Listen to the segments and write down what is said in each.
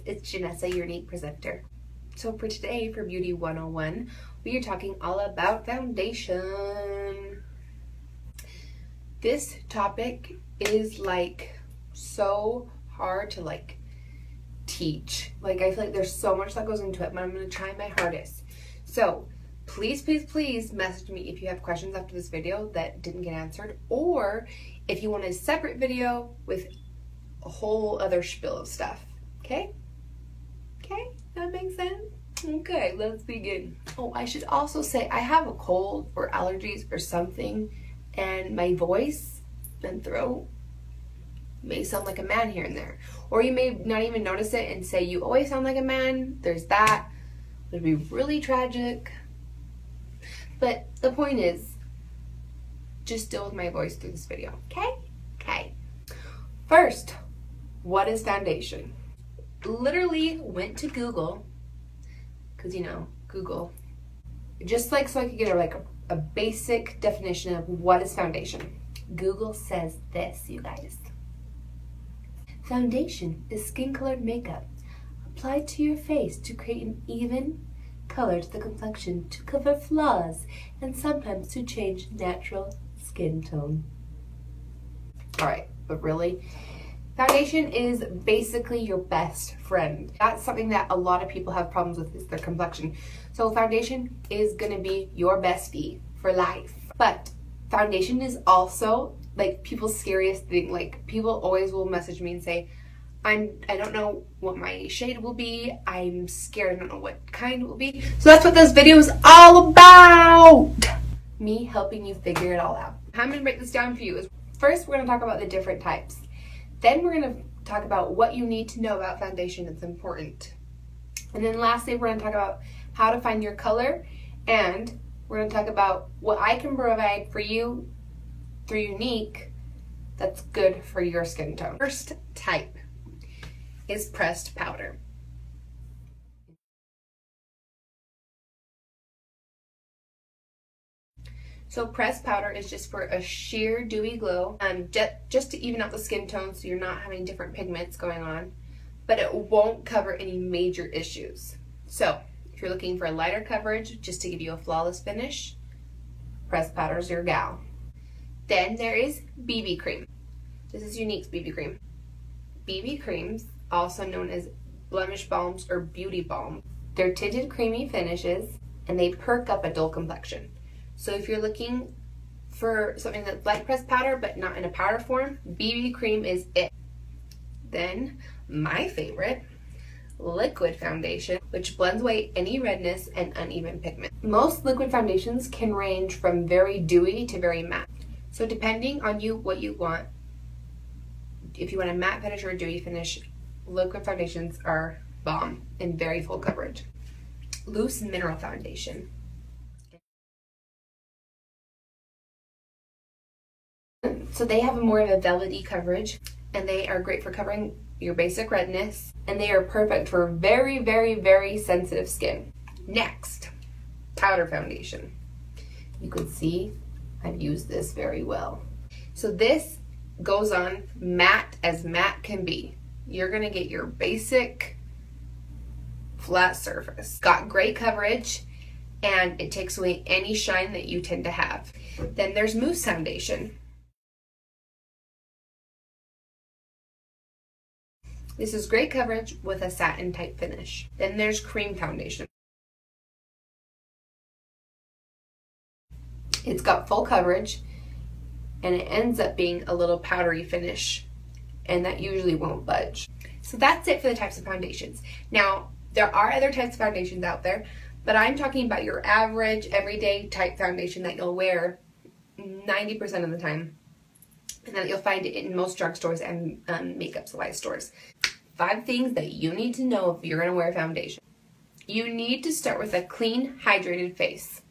it's Janessa, your unique presenter. So for today, for Beauty 101, we are talking all about foundation. This topic is like so hard to teach. I feel like there's so much that goes into it, but I'm going to try my hardest. So please, please, please message me if you have questions after this video that didn't get answered, or if you want a separate video with a whole other spiel of stuff. Okay? Okay? That makes sense? Okay, let's begin. Oh, I should also say I have a cold or allergies or something, and my voice and throat may sound like a man here and there. Or you may not even notice it and say, you always sound like a man. There's that. It would be really tragic. But the point is, just deal with my voice through this video, okay? Okay. First, what is foundation? Literally went to Google, because Google, just so I could get a basic definition of what is foundation. Google says this, you guys. Foundation is skin-colored makeup applied to your face to create an even color to the complexion, to cover flaws, and sometimes to change natural skin tone. Alright, but really, foundation is basically your best friend. That's something that a lot of people have problems with, is their complexion. So foundation is going to be your bestie for life. But foundation is also people's scariest thing. People always will message me and say, I don't know what my shade will be. I'm scared. I don't know what kind it will be. So that's what this video is all about. Me helping you figure it all out. I'm going to break this down for you. First, we're going to talk about the different types. Then we're going to talk about what you need to know about foundation that's important. And then lastly, we're going to talk about how to find your color. And we're going to talk about what I can provide for you through Younique that's good for your skin tone. First type is pressed powder. So pressed powder is just for a sheer dewy glow, just to even out the skin tone so you're not having different pigments going on, but it won't cover any major issues. So if you're looking for a lighter coverage just to give you a flawless finish, pressed powder is your gal. Then there is BB cream. This is Younique's BB cream. BB creams, also known as blemish balms or beauty balm, they're tinted creamy finishes and they perk up a dull complexion. So if you're looking for something that's like pressed powder but not in a powder form, BB cream is it. Then my favorite, liquid foundation, which blends away any redness and uneven pigment. Most liquid foundations can range from very dewy to very matte. So depending on what you want, if you want a matte finish or a dewy finish, liquid foundations are bomb and very full coverage. Loose mineral foundation. So they have more of a velvety coverage, and they are great for covering your basic redness, and they are perfect for very, very, very sensitive skin. Next, powder foundation. You can see I've used this very well. So this goes on matte as matte can be. You're gonna get your basic flat surface. Got great coverage, and it takes away any shine that you tend to have. Then there's mousse foundation. This is great coverage with a satin type finish. Then there's cream foundation. It's got full coverage and it ends up being a little powdery finish, and that usually won't budge. So that's it for the types of foundations. Now, there are other types of foundations out there, but I'm talking about your average everyday type foundation that you'll wear 90% of the time, and that you'll find it in most drugstores and makeup supply stores. 5 things that you need to know if you're going to wear foundation. You need to start with a clean, hydrated face.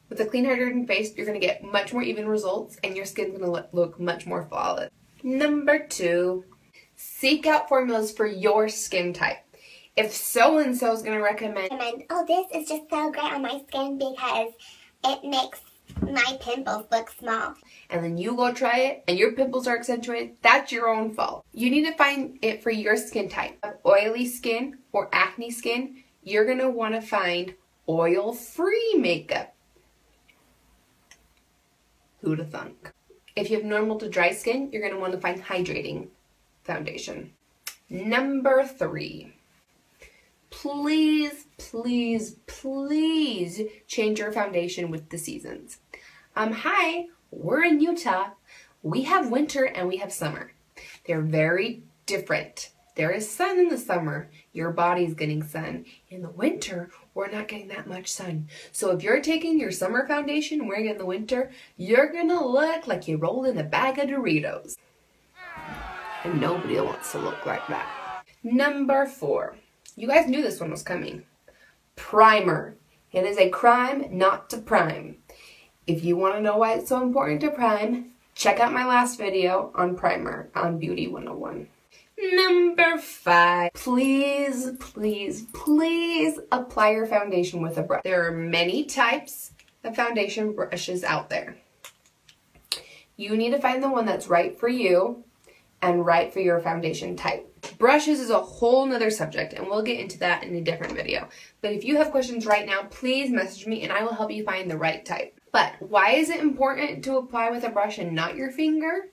With a clean, hydrated face, you're going to get much more even results, and your skin's going to look much more flawless. Number 2, seek out formulas for your skin type. If so-and-so is going to recommend, oh, this is just so great on my skin because it makes My pimples look small. And then you go try it and your pimples are accentuated, that's your own fault. You need to find it for your skin type. Oily skin or acne skin, you're going to want to find oil-free makeup. Who'd have thunk? If you have normal to dry skin, you're going to want to find hydrating foundation. Number 3. Please, please, please change your foundation with the seasons. Hi, we're in Utah. We have winter and we have summer. They're very different. There is sun in the summer. Your body's getting sun. In the winter, we're not getting that much sun. So if you're taking your summer foundation and wearing it in the winter, you're gonna look like you rolled in a bag of Doritos. And nobody wants to look like that. Number 4. You guys knew this one was coming. Primer. It is a crime not to prime. If you want to know why it's so important to prime, check out my last video on primer on Beauty 101. Number 5. Please, please, please apply your foundation with a brush. There are many types of foundation brushes out there. You need to find the one that's right for you and right for your foundation type. Brushes is a whole nother subject, and we'll get into that in a different video. But if you have questions right now, please message me and I will help you find the right type. But why is it important to apply with a brush and not your finger?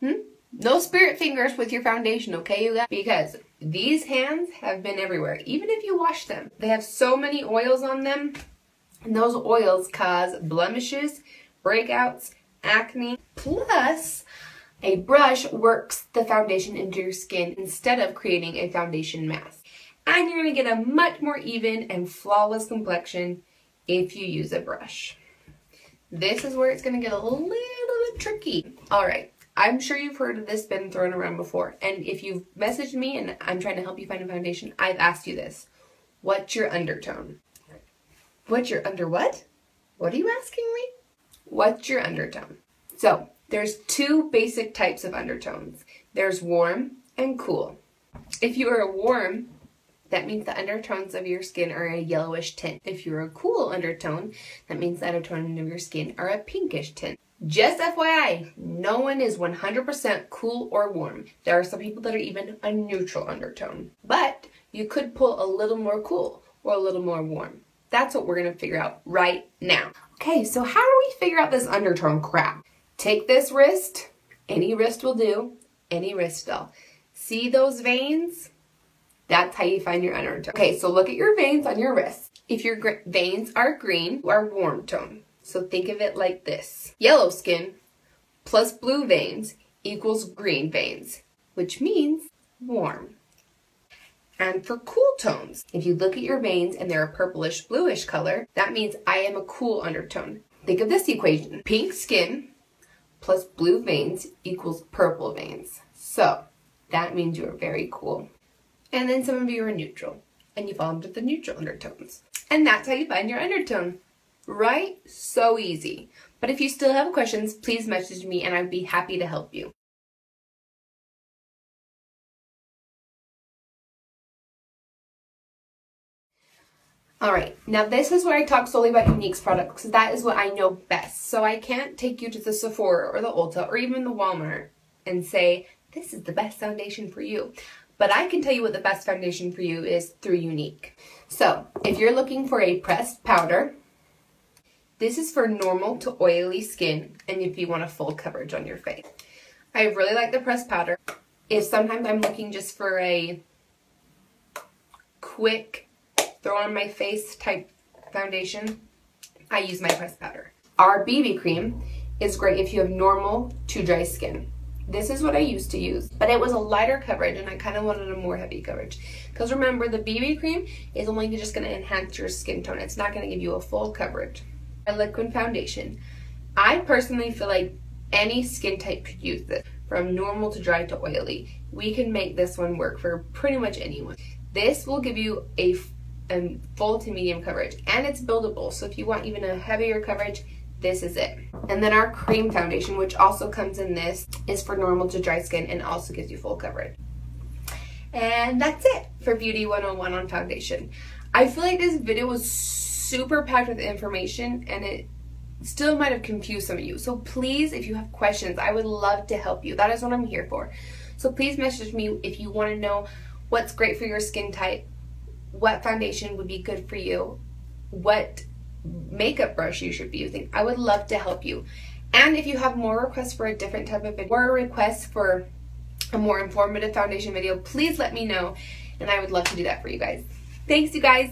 No spirit fingers with your foundation, okay, you guys? Because these hands have been everywhere, even if you wash them. They have so many oils on them, and those oils cause blemishes, breakouts, acne. Plus, a brush works the foundation into your skin instead of creating a foundation mask. And you're going to get a much more even and flawless complexion if you use a brush. This is where it's going to get a little bit tricky. Alright, I'm sure you've heard of this been thrown around before. And if you've messaged me and I'm trying to help you find a foundation, I've asked you this. What's your undertone? What's your under what? What are you asking me? What's your undertone? So, there's 2 basic types of undertones. There's warm and cool. If you are warm, that means the undertones of your skin are a yellowish tint. If you're a cool undertone, that means the undertones of your skin are a pinkish tint. Just FYI, no one is 100% cool or warm. There are some people that are even a neutral undertone. But you could pull a little more cool or a little more warm. That's what we're going to figure out right now. Okay, so how do we figure out this undertone crap? Take this wrist. Any wrist will do. Any wrist will. See those veins? That's how you find your undertone. Okay, so look at your veins on your wrist. If your veins are green, you are warm tone. So think of it like this. Yellow skin plus blue veins equals green veins, which means warm. And for cool tones, if you look at your veins and they're a purplish bluish color, that means I am a cool undertone. Think of this equation. Pink skin plus blue veins equals purple veins. So that means you are very cool. And then some of you are neutral, and you fall into the neutral undertones. And that's how you find your undertone. Right? So easy. But if you still have questions, please message me and I'd be happy to help you. Alright, now this is where I talk solely about Younique's products, because that is what I know best. So I can't take you to the Sephora or the Ulta or even the Walmart and say, this is the best foundation for you. But I can tell you what the best foundation for you is through Younique. So, if you're looking for a pressed powder, this is for normal to oily skin and if you want a full coverage on your face. I really like the pressed powder. If sometimes I'm looking just for a quick throw on my face type foundation, I use my pressed powder. Our BB cream is great if you have normal to dry skin. This is what I used to use, but it was a lighter coverage and I kind of wanted a more heavy coverage. Because remember, the BB cream is only just going to enhance your skin tone. It's not going to give you a full coverage. A liquid foundation. I personally feel like any skin type could use this, from normal to dry to oily. We can make this one work for pretty much anyone. This will give you a full to medium coverage, and it's buildable. So if you want even a heavier coverage, this is it. And then our cream foundation, which also comes in this, is for normal to dry skin and also gives you full coverage. And that's it for Beauty 101 on foundation. I feel like this video was super packed with information and it still might have confused some of you. So please, if you have questions, I would love to help you. That is what I'm here for. So please message me if you want to know what's great for your skin type, what foundation would be good for you, what makeup brush you should be using. I would love to help you. And if you have more requests for a different type of video, or requests for a more informative foundation video, please let me know, and I would love to do that for you guys. Thanks, you guys.